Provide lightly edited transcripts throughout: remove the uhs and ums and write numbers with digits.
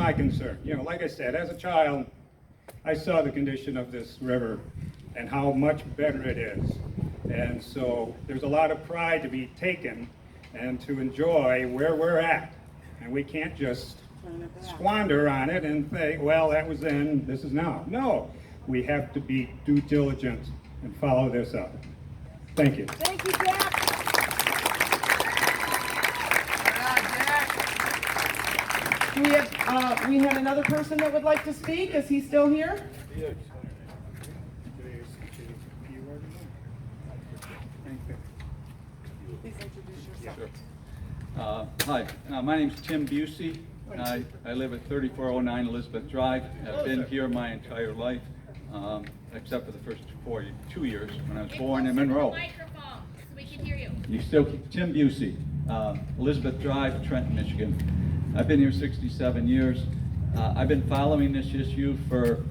my concern. You know, like I said, as a child, I saw the condition of this river and how much better it is. And so there's a lot of pride to be taken and to enjoy where we're at. And we can't just squander on it and think, well, that was then, this is now. No, we have to be due diligent and follow this up. Thank you. Thank you, Jack. We have another person that would like to speak. Is he still here? Yes. Please introduce yourself. Hi, my name's Tim Busey. I live at 3409 Elizabeth Drive. I've been here my entire life, except for the first 2 years when I was born in Monroe. Microphone, so we can hear you. You still keep Tim Busey, Elizabeth Drive, Trenton, Michigan. I've been here 67 years. I've been following this issue for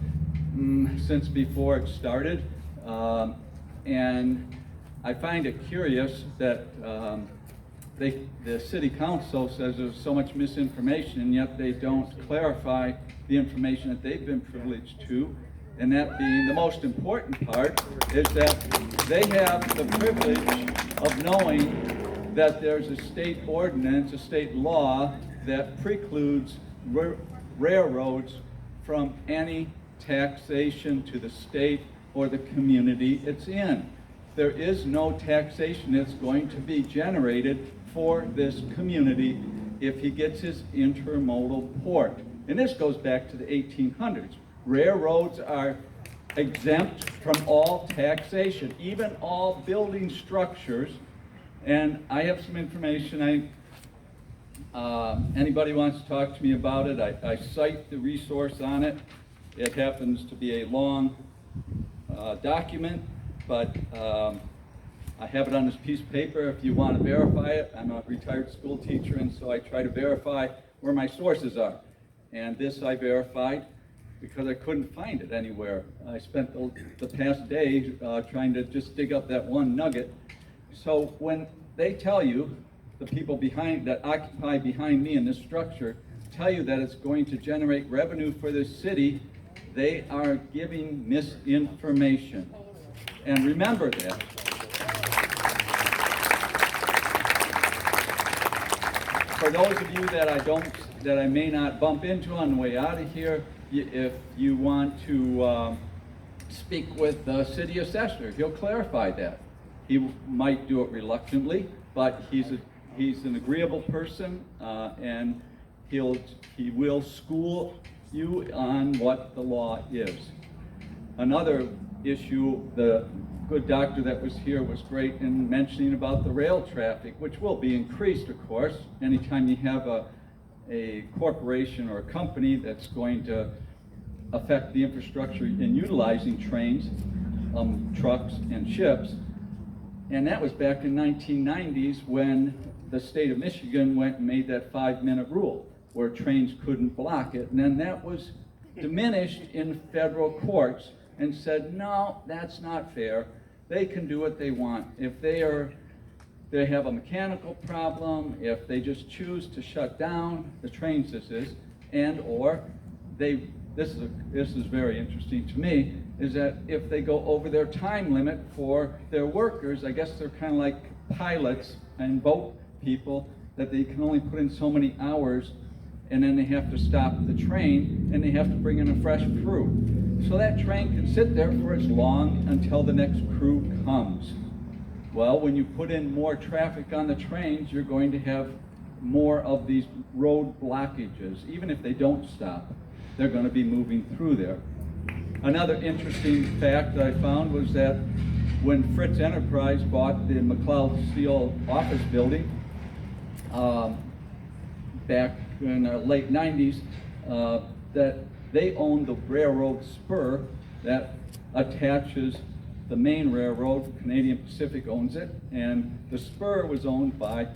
since before it started, and I find it curious that the city council says there's so much misinformation, and yet they don't clarify the information that they've been privileged to. And that being the most important part is that they have the privilege of knowing that there's a state ordinance, a state law that precludes railroads from any taxation to the state or the community it's in. There is no taxation that's going to be generated for this community if he gets his intermodal port. And this goes back to the 1800s. Railroads are exempt from all taxation, even all building structures. And I have some information. Anybody wants to talk to me about it, I cite the resource on it. It happens to be a long document, but I have it on this piece of paper if you want to verify it. I'm a retired school teacher, and so I try to verify where my sources are. And this I verified because I couldn't find it anywhere. I spent the past day trying to just dig up that one nugget. So when they tell you, the people that occupy behind me in this structure, tell you that it's going to generate revenue for the city, they are giving misinformation. And remember that. For those of you that I may not bump into on the way out of here, if you want to speak with the city assessor, he'll clarify that. He might do it reluctantly, but he's an agreeable person, and he will school you on what the law is. Another issue, the good doctor that was here was great in mentioning about the rail traffic, which will be increased, of course, anytime you have a corporation or a company that's going to affect the infrastructure in utilizing trains, trucks, and ships. And that was back in 1990s when the state of Michigan went and made that 5-minute rule where trains couldn't block it. And then that was diminished in federal courts and said, no, that's not fair. They can do what they want. If they have a mechanical problem, if they just choose to shut down the trains, this is very interesting to me, is that if they go over their time limit for their workers, I guess they're kind of like pilots and boat people, that they can only put in so many hours, and then they have to stop the train and they have to bring in a fresh crew. So that train can sit there for as long until the next crew comes. Well, when you put in more traffic on the trains, you're going to have more of these road blockages. Even if they don't stop, they're going to be moving through there. Another interesting fact that I found was that when Fritz Enterprise bought the McLeod Steel office building back in the late 90s, that they owned the railroad spur that attaches the main railroad. Canadian Pacific owns it, and the spur was owned by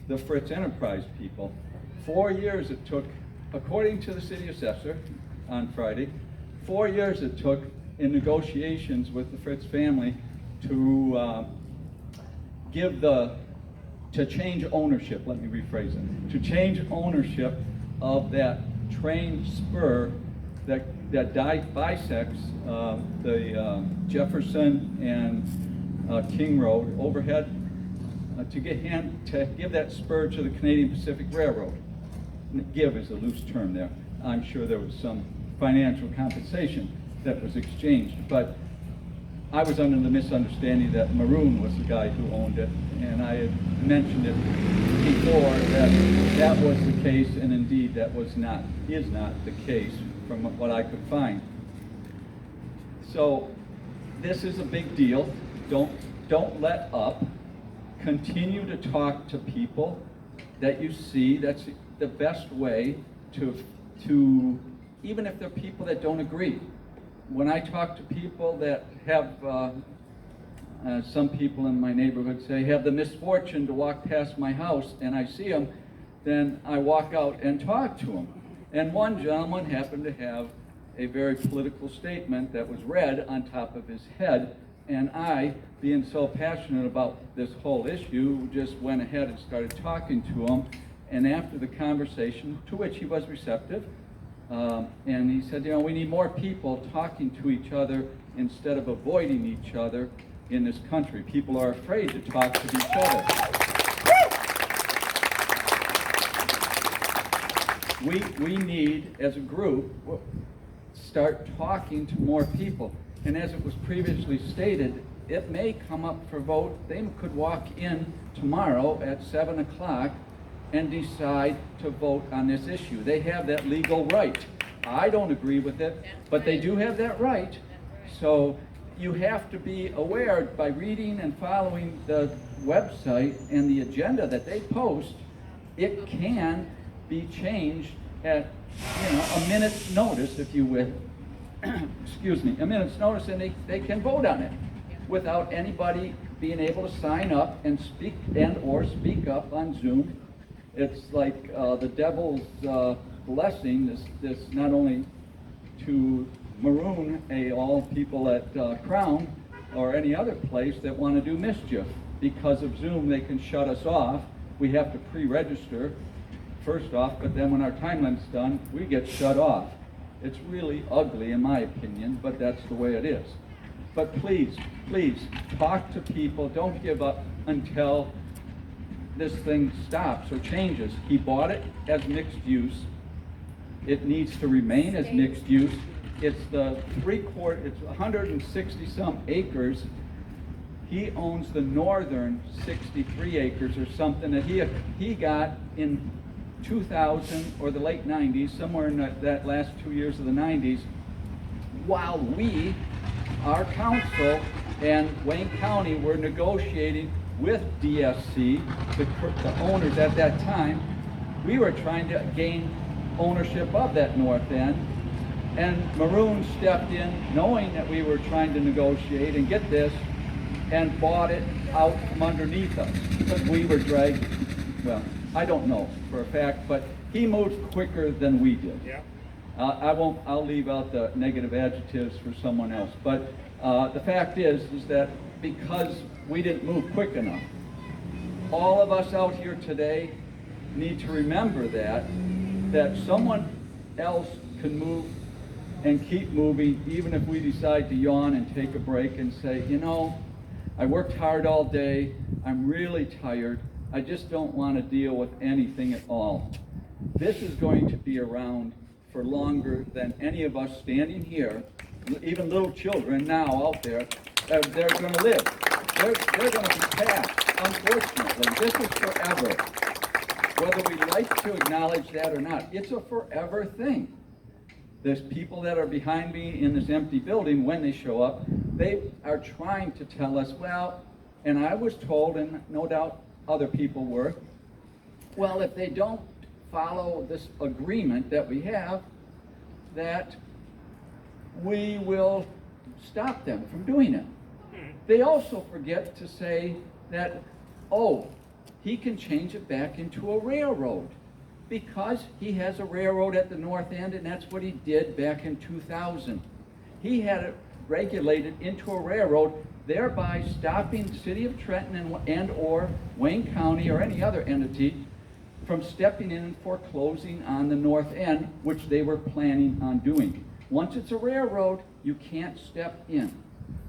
the Fritz Enterprise people. 4 years it took, according to the city assessor on Friday, 4 years it took in negotiations with the Fritz family to change ownership, let me rephrase it, to change ownership of that train spur that bisects the Jefferson and King Road overhead to give that spur to the Canadian Pacific Railroad. Give is a loose term there. I'm sure there was some financial compensation that was exchanged, but I was under the misunderstanding that Maroon was the guy who owned it, and I had mentioned it before that was the case, and indeed that is not the case from what I could find. So this is a big deal. Don't let up. Continue to talk to people that you see. That's the best way to even if they're people that don't agree. When I talk to people that have, some people in my neighborhood say, have the misfortune to walk past my house and I see them, then I walk out and talk to them. And one gentleman happened to have a very political statement that was read on top of his head, and I, being so passionate about this whole issue, just went ahead and started talking to him. And after the conversation, to which he was receptive, and he said, we need more people talking to each other instead of avoiding each other in this country. People are afraid to talk to each other. We need, as a group, start talking to more people. And as it was previously stated, it may come up for vote. They could walk in tomorrow at 7 o'clock and decide to vote on this issue. They have that legal right. I don't agree with it, but they do have that right. So you have to be aware by reading and following the website and the agenda that they post. It can be changed at a minute's notice, if you will. Excuse me, a minute's notice, and they can vote on it without anybody being able to sign up and speak or speak up on Zoom. It's like the devil's blessing, this not only to maroon all people at Crown or any other place that want to do mischief. Because of Zoom, they can shut us off. We have to pre-register first off, but then when our time limit's done, we get shut off. It's really ugly in my opinion, but that's the way it is. But please, please, talk to people. Don't give up until this thing stops or changes. He bought it as mixed use. It needs to remain as mixed use. It's it's 160 some acres. He owns the northern 63 acres or something that he got in 2000 or the late 90s, somewhere in that last 2 years of the 90s, while our council and Wayne County were negotiating with DSC, the owners at that time. We were trying to gain ownership of that north end, and Maroon stepped in knowing that we were trying to negotiate and get this, and bought it out from underneath us. But we were dragged, well, I don't know for a fact, but he moved quicker than we did. Yeah. I'll leave out the negative adjectives for someone else. But the fact is that because we didn't move quick enough, all of us out here today need to remember that someone else can move and keep moving, even if we decide to yawn and take a break and say, I worked hard all day, I'm really tired, I just don't want to deal with anything at all. This is going to be around for longer than any of us standing here, even little children now out there, they're going to live. They're going to be passed, unfortunately. This is forever. Whether we like to acknowledge that or not, it's a forever thing. There's people that are behind me in this empty building when they show up. They are trying to tell us, well, and I was told, and no doubt other people were, well, if they don't follow this agreement that we have, that we will stop them from doing it. They also forget to say that, he can change it back into a railroad because he has a railroad at the north end, and that's what he did back in 2000. He had it regulated into a railroad, thereby stopping the city of Trenton and or Wayne County or any other entity from stepping in and foreclosing on the north end, which they were planning on doing. Once it's a railroad, you can't step in.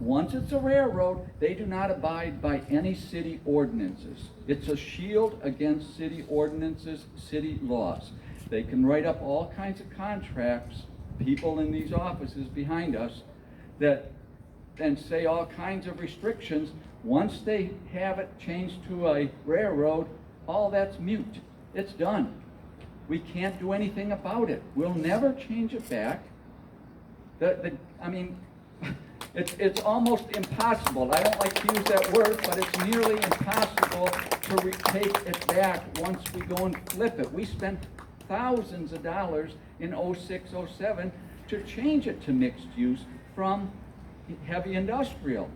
Once it's a railroad, they do not abide by any city ordinances. It's a shield against city ordinances, city laws. They can write up all kinds of contracts, people in these offices behind us, that then say all kinds of restrictions. Once they have it changed to a railroad, all that's mute. It's done. We can't do anything about it. We'll never change it back. It's almost impossible. I don't like to use that word, but it's nearly impossible to take it back once we go and flip it. We spent thousands of dollars in 06, 07 to change it to mixed use from heavy industrial.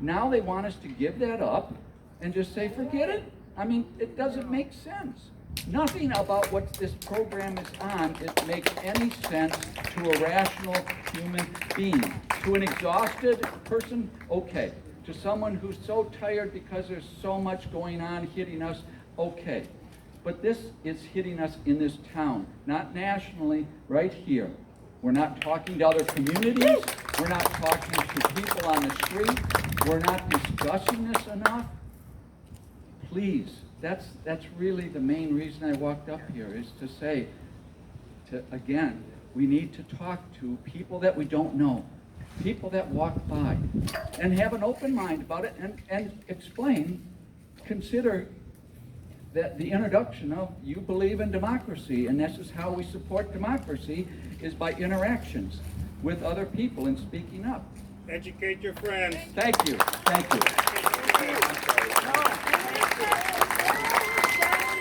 Now they want us to give that up and just say, forget it. I mean, it doesn't make sense. Nothing about what this program is on, it makes any sense to a rational human being. To an exhausted person, okay. To someone who's so tired because there's so much going on hitting us, okay. But this is hitting us in this town, not nationally, right here. We're not talking to other communities. We're not talking to people on the street. We're not discussing this enough. Please, that's really the main reason I walked up here, is to say, again, we need to talk to people that we don't know, people that walk by, and have an open mind about it and explain, consider that the introduction of, you believe in democracy, and this is how we support democracy, is by interactions with other people and speaking up. Educate your friends. Thank you. Thank you.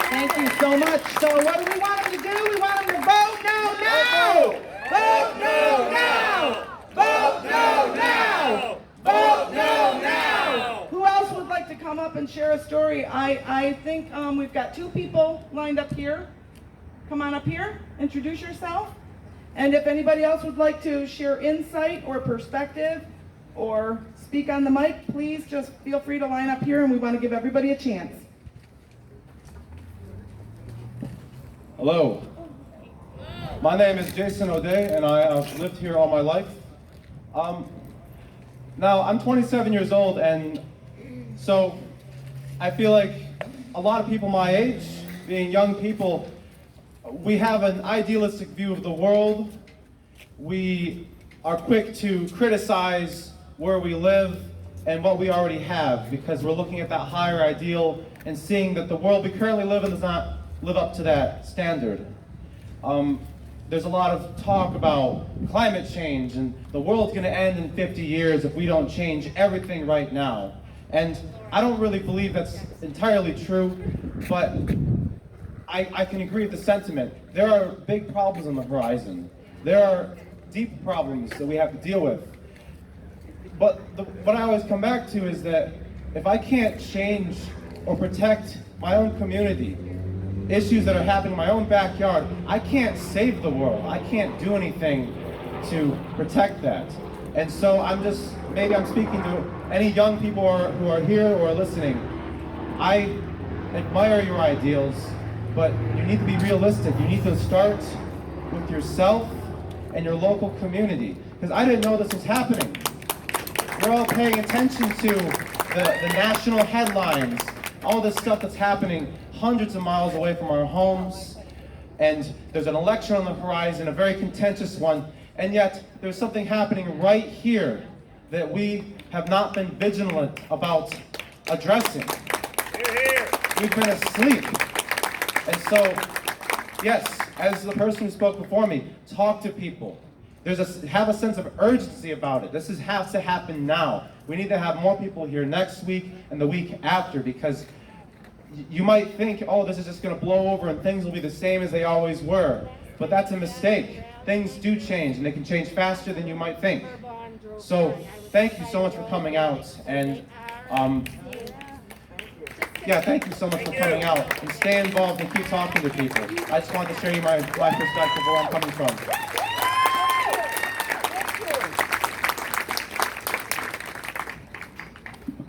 Thank you so much. So what do we want them to do? We want them to vote no now! Vote no now! Vote no now! Vote no now! Who else would like to come up and share a story? I think we've got two people lined up here. Come on up here, introduce yourself. And if anybody else would like to share insight or perspective or speak on the mic, please just feel free to line up here, and we want to give everybody a chance. Hello. My name is Jason O'Day, and I have lived here all my life. Now, I'm 27 years old, and so I feel like a lot of people my age, being young people, we have an idealistic view of the world. We are quick to criticize where we live and what we already have, because we're looking at that higher ideal and seeing that the world we currently live in does not live up to that standard. There's a lot of talk about climate change, and the world's going to end in 50 years if we don't change everything right now. And I don't really believe that's entirely true, but I can agree with the sentiment. There are big problems on the horizon. There are deep problems that we have to deal with. But what I always come back to is that if I can't change or protect my own community, issues that are happening in my own backyard, I can't save the world. I can't do anything to protect that. And so maybe I'm speaking to any young people who are here or are listening. I admire your ideals, but you need to be realistic. You need to start with yourself and your local community. Because I didn't know this was happening. We're all paying attention to the national headlines, all this stuff that's happening hundreds of miles away from our homes, and there's an election on the horizon, a very contentious one, and yet there's something happening right here that we have not been vigilant about addressing. We've been asleep. And so, yes, as the person who spoke before me, talk to people. Have a sense of urgency about it. This has to happen now. We need to have more people here next week and the week after, because you might think, oh, this is just going to blow over and things will be the same as they always were. But that's a mistake. Things do change, and they can change faster than you might think. So thank you so much for coming out. And thank you so much for coming out. And stay involved and keep talking to people. I just wanted to show you my perspective of where I'm coming from.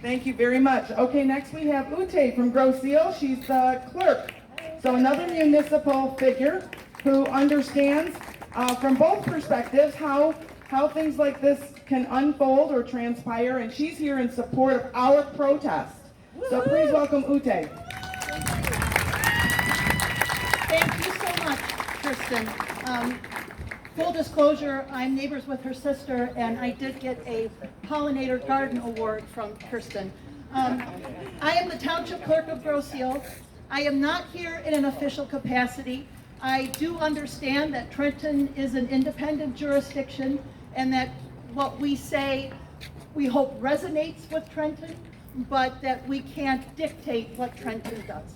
Thank you very much. Okay, next we have Ute from Grosse Ile. She's the clerk. So another municipal figure who understands from both perspectives how things like this can unfold or transpire, and she's here in support of our protest. So please welcome Ute. Thank you so much, Kristen. Full disclosure, I'm neighbors with her sister, and I did get a pollinator garden award from Kristen. I am the township clerk of Grosse Ile. I am not here in an official capacity. I do understand that Trenton is an independent jurisdiction, and that what we say, we hope resonates with Trenton, but that we can't dictate what Trenton does.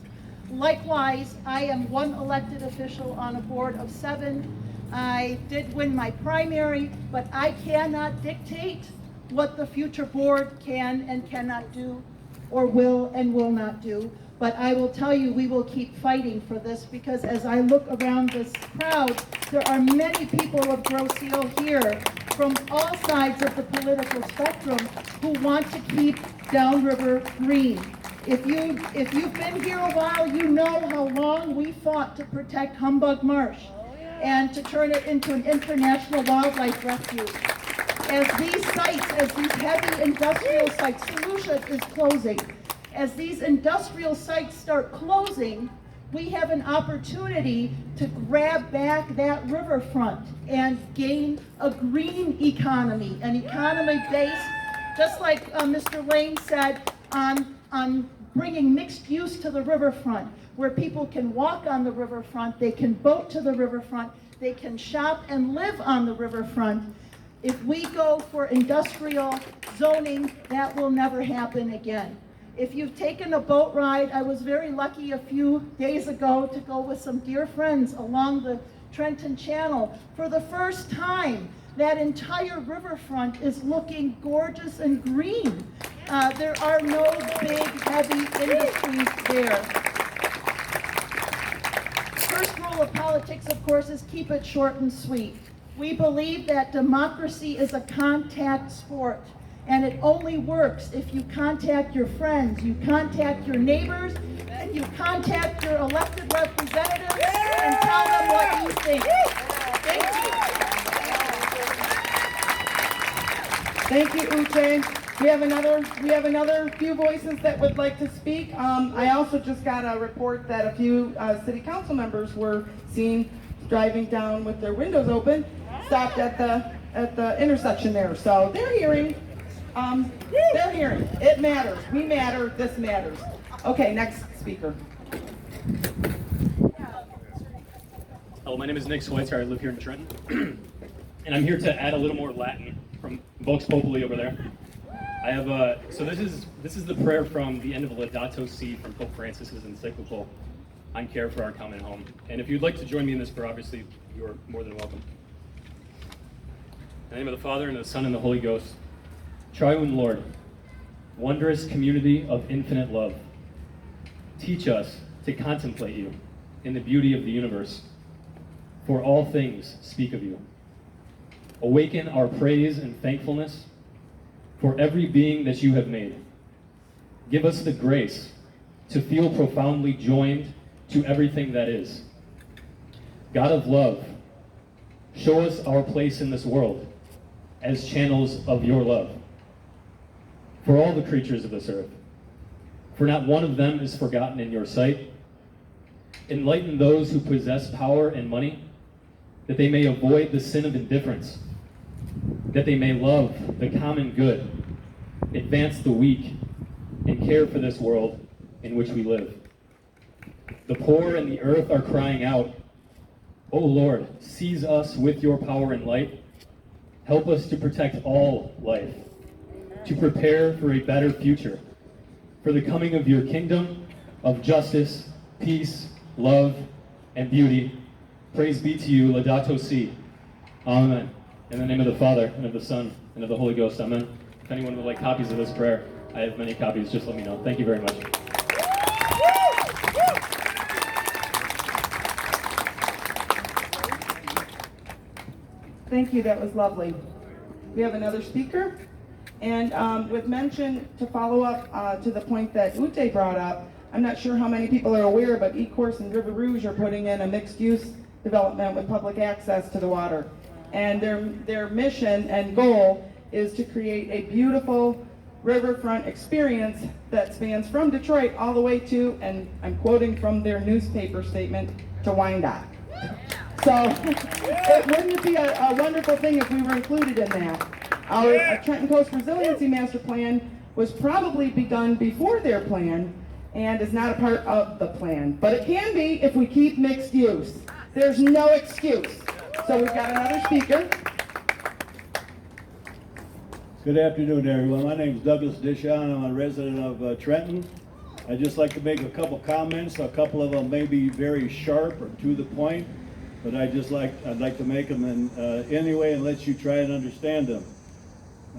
Likewise, I am one elected official on a board of 7. I did win my primary, but I cannot dictate what the future board can and cannot do, or will and will not do. But I will tell you, we will keep fighting for this, because as I look around this crowd, there are many people of Grosse Ile here from all sides of the political spectrum who want to keep downriver green. If you've been here a while, you know how long we fought to protect Humbug Marsh and to turn it into an international wildlife refuge. As these sites, as these heavy industrial sites, Solutia is closing. As these industrial sites start closing, we have an opportunity to grab back that riverfront and gain a green economy, an economy based, just like Mr. Lane said, on bringing mixed use to the riverfront, where people can walk on the riverfront, they can boat to the riverfront, they can shop and live on the riverfront. If we go for industrial zoning, that will never happen again. If you've taken a boat ride, I was very lucky a few days ago to go with some dear friends along the Trenton Channel. For the first time, that entire riverfront is looking gorgeous and green. There are no big, heavy industries there. First rule of politics, of course, is keep it short and sweet. We believe that democracy is a contact sport, and it only works if you contact your friends, you contact your neighbors, and you contact your elected representatives and tell them what you think. Thank you. Thank you, Ute. We have another few voices that would like to speak. I also just got a report that a few city council members were seen driving down with their windows open, stopped at the intersection there. So they're hearing. They're hearing. It matters. We matter. This matters. Okay, next speaker. Hello, my name is Nick Schweitzer. I live here in Trenton. And I'm here to add a little more Latin from Vox Populi over there. I have so this is the prayer from the end of Laudato Si from Pope Francis's encyclical on care for our common home. And if you'd like to join me in this prayer, obviously you're more than welcome. In the name of the Father, and of the Son, and the Holy Ghost. Triune Lord, wondrous community of infinite love, teach us to contemplate you in the beauty of the universe, for all things speak of you. Awaken our praise and thankfulness for every being that you have made. Give us the grace to feel profoundly joined to everything that is. God of love, show us our place in this world as channels of your love. For all the creatures of this earth, for not one of them is forgotten in your sight. Enlighten those who possess power and money, that they may avoid the sin of indifference, that they may love the common good, advance the weak, and care for this world in which we live. The poor and the earth are crying out, O Lord, seize us with your power and light. Help us to protect all life, to prepare for a better future, for the coming of your kingdom of justice, peace, love, and beauty. Praise be to you, Laudato Si. Amen. In the name of the Father, and of the Son, and of the Holy Ghost. Amen. If anyone would like copies of this prayer, I have many copies. Just let me know. Thank you very much. Thank you. That was lovely. We have another speaker. And with mention, to follow up to the point that Ute brought up, I'm not sure how many people are aware, but Ecorse and River Rouge are putting in a mixed-use development with public access to the water. And their mission and goal is to create a beautiful riverfront experience that spans from Detroit all the way to, and I'm quoting from their newspaper statement, to Wyandotte. So, wouldn't it be a wonderful thing if we were included in that? Our Trenton Coast Resiliency Master Plan was probably begun before their plan and is not a part of the plan. But it can be if we keep mixed use. There's no excuse. So we've got another speaker. Good afternoon, everyone. My name is Douglas Dishon. I'm a resident of Trenton. I'd just like to make a couple comments. A couple of them may be very sharp or to the point, but I'd like to make them anyway and let you try and understand them.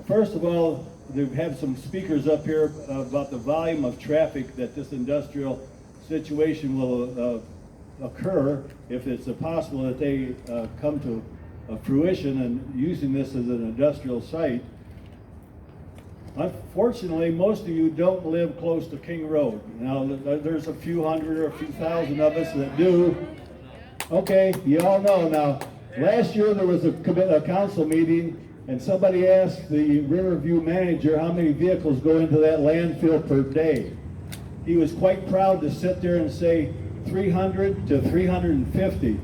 First of all, they've had some speakers up here about the volume of traffic that this industrial situation will occur if it's possible that they come to fruition and using this as an industrial site. Unfortunately, most of you don't live close to King Road. Now, there's a few hundred or a few thousand of us that do. Okay, you all know now. Last year there was a council meeting and somebody asked the Riverview manager how many vehicles go into that landfill per day. He was quite proud to sit there and say 300 to 350.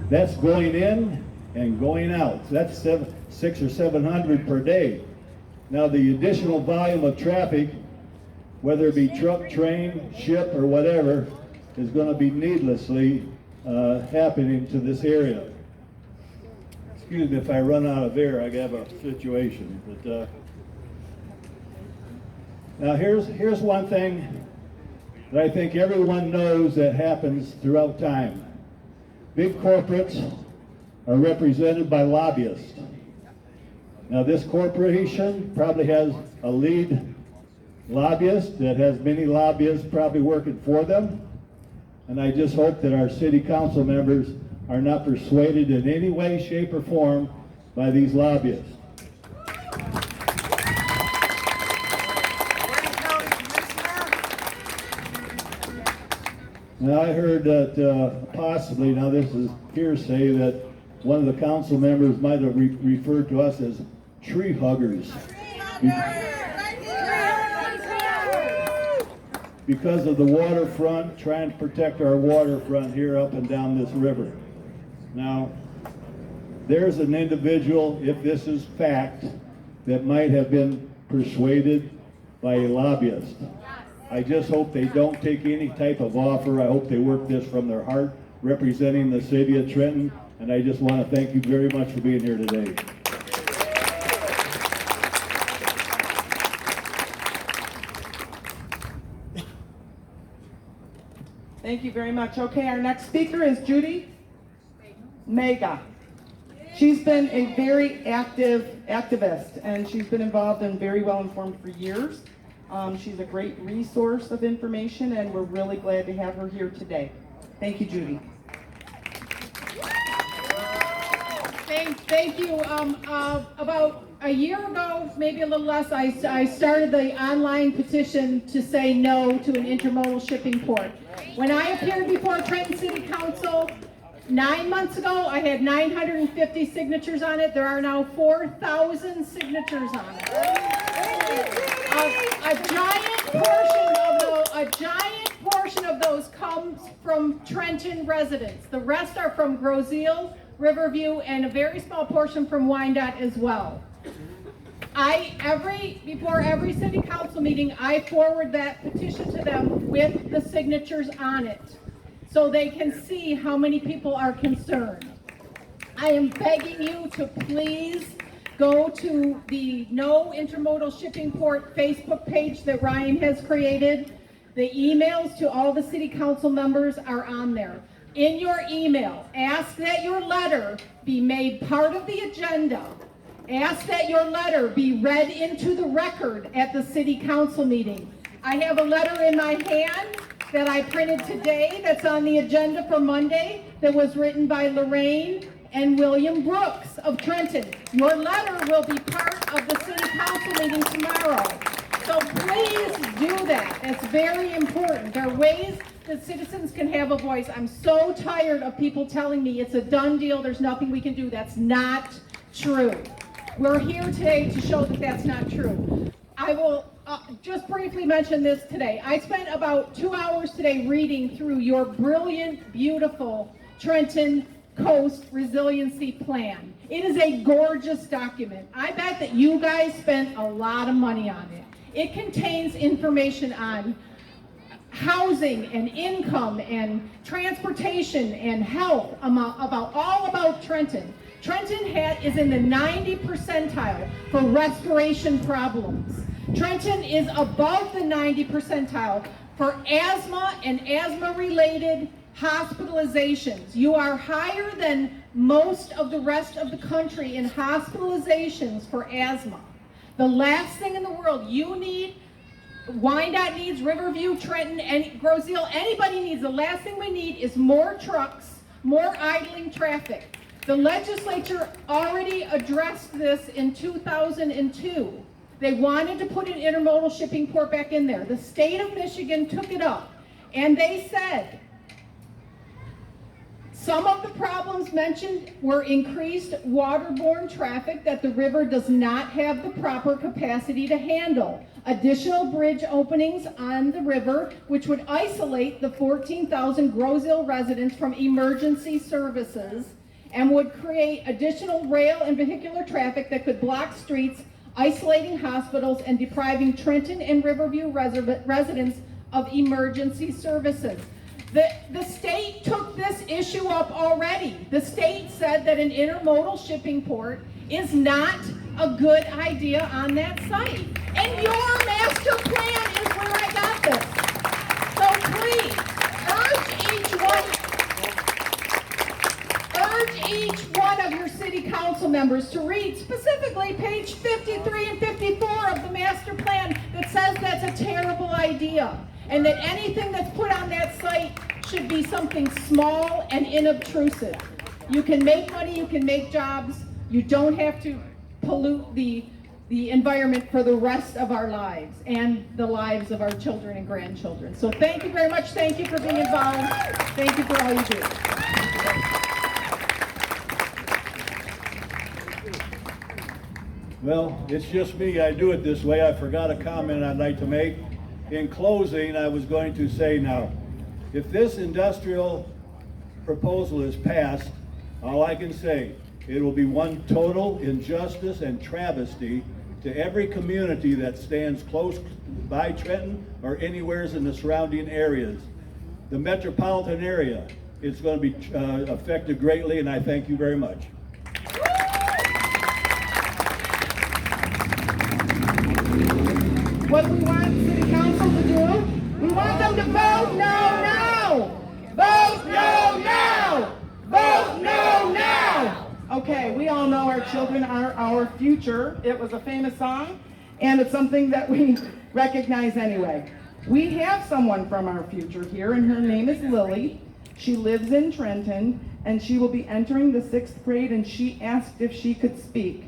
That's going in and going out. That's 600 or 700 per day. Now the additional volume of traffic, whether it be truck, train, ship, or whatever, is going to be needlessly happening to this area. Excuse me if I run out of air, I have a situation. But now here's one thing that I think everyone knows that happens throughout time. Big corporates are represented by lobbyists. Now this corporation probably has a lead lobbyist that has many lobbyists probably working for them. And I just hope that our city council members are not persuaded in any way, shape, or form by these lobbyists. Now I heard that possibly, now this is hearsay, that one of the council members might have referred to us as tree huggers. Because of the waterfront, trying to protect our waterfront here up and down this river. Now, there's an individual, if this is fact, that might have been persuaded by a lobbyist. I just hope they don't take any type of offer. I hope they work this from their heart, representing the city of Trenton. And I just want to thank you very much for being here today. Thank you very much. Okay, our next speaker is Judy Mega. She's been a very active activist, and she's been involved and very well informed for years. She's a great resource of information, and we're really glad to have her here today. Thank you, Judy. Thank you. About a year ago, maybe a little less, I started the online petition to say no to an intermodal shipping port. When I appeared before Trenton City Council 9 months ago, I had 950 signatures on it. There are now 4,000 signatures on it. A giant portion of those comes from Trenton residents. The rest are from Groseal, Riverview, and a very small portion from Wyandotte as well. Before every city council meeting, I forward that petition to them with the signatures on it, so they can see how many people are concerned. I am begging you to please go to the No Intermodal Shipping Port Facebook page that Ryan has created. The emails to all the city council members are on there. In your email, ask that your letter be made part of the agenda. Ask that your letter be read into the record at the city council meeting. I have a letter in my hand that I printed today that's on the agenda for Monday that was written by Lorraine and William Brooks of Trenton. Your letter will be part of the city council meeting tomorrow. So please do that. It's very important. There are ways that citizens can have a voice. I'm so tired of people telling me it's a done deal, there's nothing we can do. That's not true. We're here today to show that that's not true. I will just briefly mention this today. I spent about 2 hours today reading through your brilliant, beautiful Trenton Coast Resiliency Plan. It is a gorgeous document. I bet that you guys spent a lot of money on it. It contains information on housing and income and transportation and health, all about Trenton. Trenton is in the 90 percentile for respiration problems. Trenton is above the 90 percentile for asthma and asthma-related hospitalizations. You are higher than most of the rest of the country in hospitalizations for asthma. The last thing in the world you need, Wyandotte needs, Riverview, Trenton, and Groseal, anybody needs, the last thing we need is more trucks, more idling traffic. The legislature already addressed this in 2002. They wanted to put an intermodal shipping port back in there. The state of Michigan took it up, and they said, some of the problems mentioned were increased waterborne traffic that the river does not have the proper capacity to handle. Additional bridge openings on the river, which would isolate the 14,000 Groseal residents from emergency services and would create additional rail and vehicular traffic that could block streets, isolating hospitals and depriving Trenton and Riverview residents of emergency services. The state took this issue up already. The state said that an intermodal shipping port is not a good idea on that site. And your master plan is where I got this. So please, urge each one of your city council members to read specifically page 53 and 54 of the master plan that says that's a terrible idea, and that anything that's put on that site should be something small and inobtrusive. You can make money, you can make jobs, you don't have to pollute the environment for the rest of our lives and the lives of our children and grandchildren. So thank you very much. Thank you for being involved. Thank you for all you do. Well, it's just me, I do it this way. I forgot a comment I'd like to make. In closing, I was going to say now, if this industrial proposal is passed, all I can say, it will be one total injustice and travesty to every community that stands close by Trenton or anywhere in the surrounding areas. The metropolitan area is going to be affected greatly, and I thank you very much. What do we want city council to do? We want them to vote no now! Vote no now! Vote no now! Okay, we all know our children are our future. It was a famous song, and it's something that we recognize anyway. We have someone from our future here, and her name is Lily. She lives in Trenton, and she will be entering the 6th grade, and she asked if she could speak.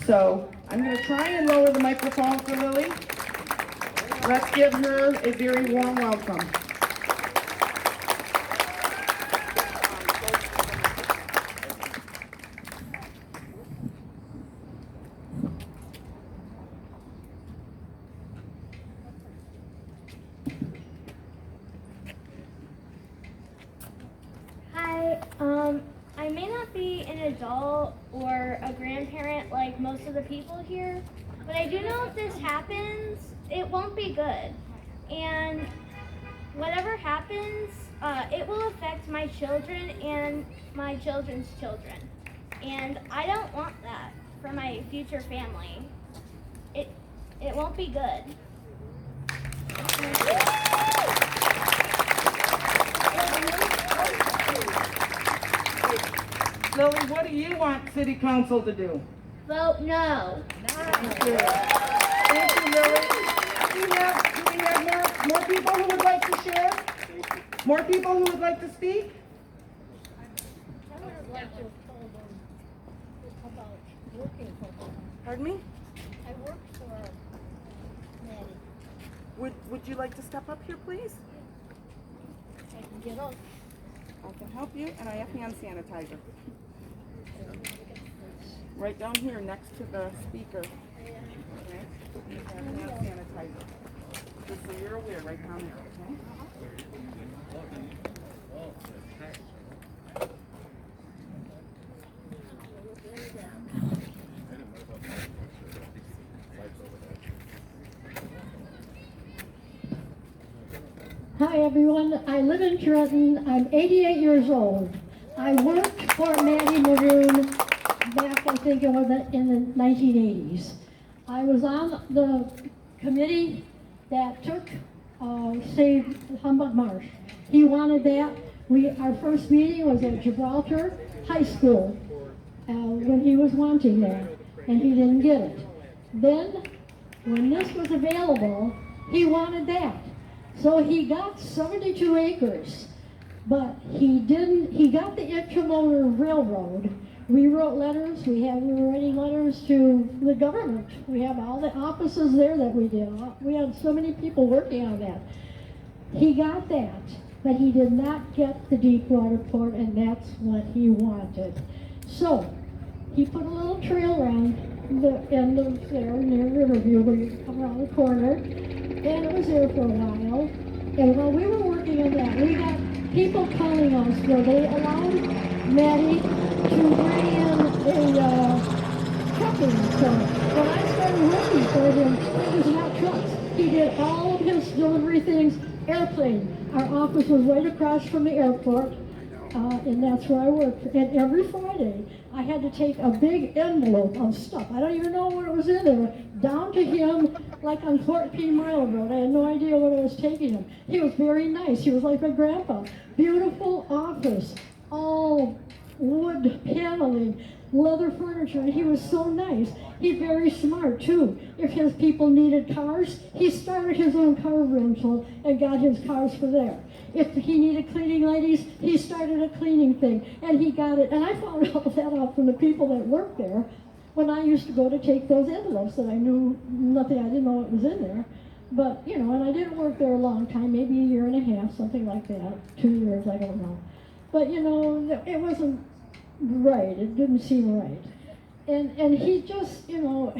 So I'm going to try and lower the microphone for Lily. Let's give her a very warm welcome. Hi, I may not be an adult or a grandparent like most of the people here, but I do know if this happens, it won't be good. And whatever happens, it will affect my children and my children's children. And I don't want that for my future family. It won't be good. Lily, what do you want city council to do? Vote no. Thank you. Thank you, Lily. Do we have more people who would like to share? More people who would like to speak? Pardon me? Would you like to step up here, please? I can get up. I can help you, and I have hand sanitizer. Right down here next to the speaker. Okay? You have hand sanitizer. Just so you're aware, right down there, okay? Hi everyone, I live in Trenton. I'm 88 years old. I worked for Maddie Maroon back, I think it was in the 1980s. I was on the committee that took, saved Humbug Marsh. He wanted that. Our first meeting was at Gibraltar High School when he was wanting that, and he didn't get it. Then, when this was available, he wanted that. So he got 72 acres, but he got the Intermotor Railroad. We wrote letters, we were writing letters to the government. We have all the offices there that we did. We had so many people working on that. He got that, but he did not get the Deepwater Port, and that's what he wanted. So, he put a little trail around the end of there near Riverview where you come around the corner, and it was there for a while. And while we were working on that, we got people calling us where they allowed Maddie to bring in a trucking truck. When I started working for him, it was not trucks. He did all of his delivery things, airplane. Our office was right across from the airport, and that's where I worked. And every Friday, I had to take a big envelope of stuff. I don't even know what was in there, down to him, like on 14 Mile Road. I had no idea what I was taking him. He was very nice. He was like my grandpa. Beautiful office, all wood paneling, leather furniture, and he was so nice. He's very smart too. If his people needed cars, he started his own car rental and got his cars for there. If he needed cleaning ladies, he started a cleaning thing, and he got it. And I found all that out from the people that worked there when I used to go to take those envelopes that I knew nothing, I didn't know what was in there. But, you know, and I didn't work there a long time, maybe a year and a half, something like that, 2 years, I don't know. But, you know, it wasn't right, it didn't seem right. And he just, you know,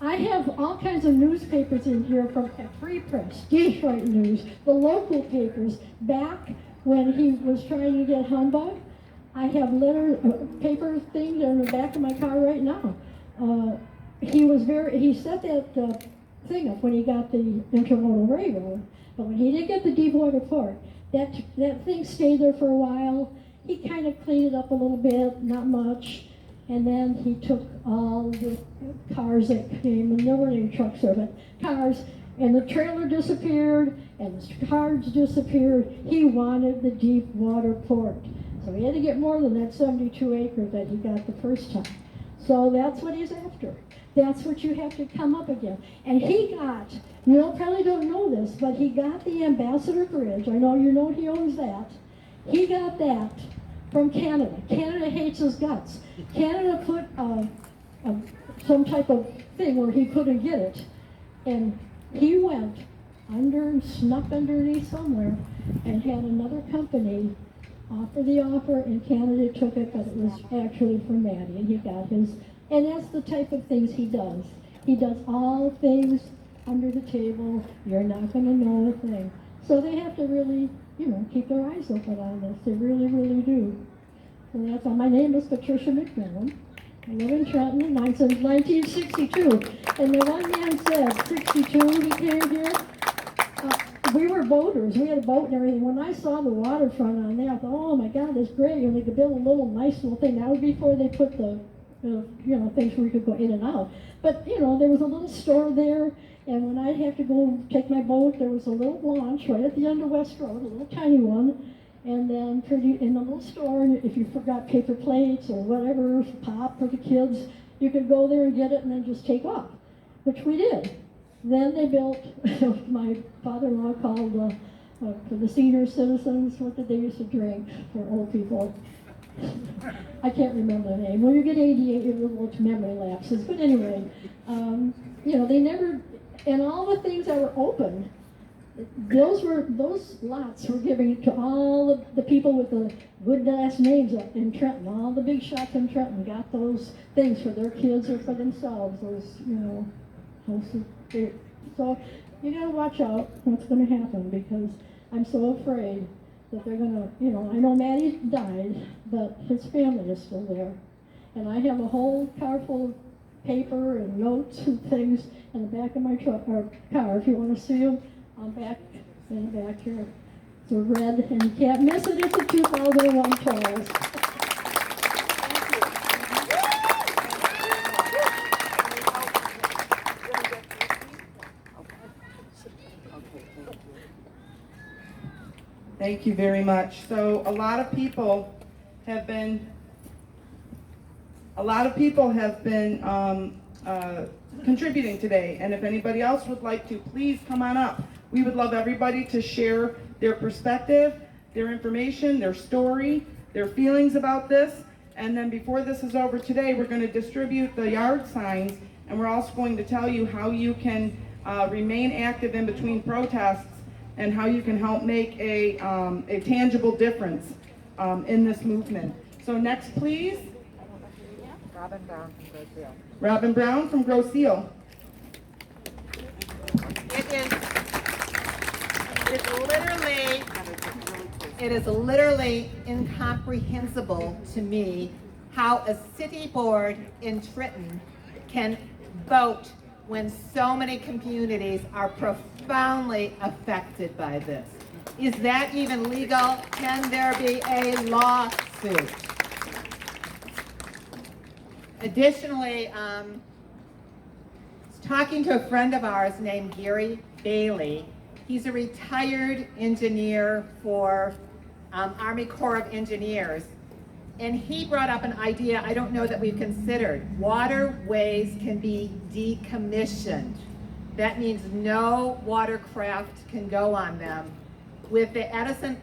I have all kinds of newspapers in here from Free Press, Detroit News, the local papers, back when he was trying to get Humbug. I have paper things in the back of my car right now. He set that thing up when he got the Intermodal Railroad, but when he did get the Deepwater Port, that thing stayed there for a while. He kind of cleaned it up a little bit, not much, and then he took all the cars that came, and there weren't any trucks there, but cars, and the trailer disappeared, and the cars disappeared. He wanted the Deepwater Port. So he had to get more than that 72 acres that he got the first time. So that's what he's after. That's what you have to come up again. And he got, you probably don't know this, but he got the Ambassador Bridge. I know you know he owns that. He got that from Canada. Canada hates his guts. Canada put some type of thing where he couldn't get it. And he went snuck underneath somewhere and had another company offer the offer, and Canada took it, but it was actually for Maddie, and he got his. And that's the type of things he does. He does all things under the table. You're not going to know a thing. So they have to really, keep their eyes open on this. They really, really do. So that's all. My name is Patricia McMillan. I live in Trenton, and I'm since 1962. And the one man said, 62, he came here. We were boaters. We had a boat and everything. When I saw the waterfront on there, I thought, oh my God, that's great. And they could build a little nice little thing. That was before they put the things where you could go in and out. But, there was a little store there. And when I'd have to go take my boat, there was a little launch right at the end of West Road, a little tiny one. And then in the little store, if you forgot paper plates or whatever, pop for the kids, you could go there and get it and then just take off, which we did. Then they built, my father-in-law called for the senior citizens, what did they used to drink for old people? I can't remember the name. When you get 88, your little memory lapses. But anyway, they never, And all the things that were open, those lots were given to all the people with the good last names in Trenton. All the big shots in Trenton got those things for their kids or for themselves, those, houses. So you gotta watch out what's gonna happen, because I'm so afraid that they're gonna, I know Matty died, but his family is still there. And I have a whole car full of paper and notes and things in the back of my truck, or car, if you wanna see them. I'm back in the back here. It's a red, and you can't miss it. It's a 2001 Taurus. Thank you very much. So a lot of people have been contributing today, and if anybody else would like to, please come on up. We would love everybody to share their perspective, their information, their story, their feelings about this. And then before this is over today, we're going to distribute the yard signs, and we're also going to tell you how you can remain active in between protests and how you can help make a tangible difference in this movement. So next, please. Robin Brown from Grosse Ile. Robin Brown from Grosse Ile. It is literally incomprehensible to me how a city board in Trenton can vote when so many communities are profoundly affected by this. Is that even legal? Can there be a lawsuit? Additionally, talking to a friend of ours named Gary Bailey. He's a retired engineer for Army Corps of Engineers. And he brought up an idea I don't know that we've considered. Waterways can be decommissioned. That means no watercraft can go on them. With the Edison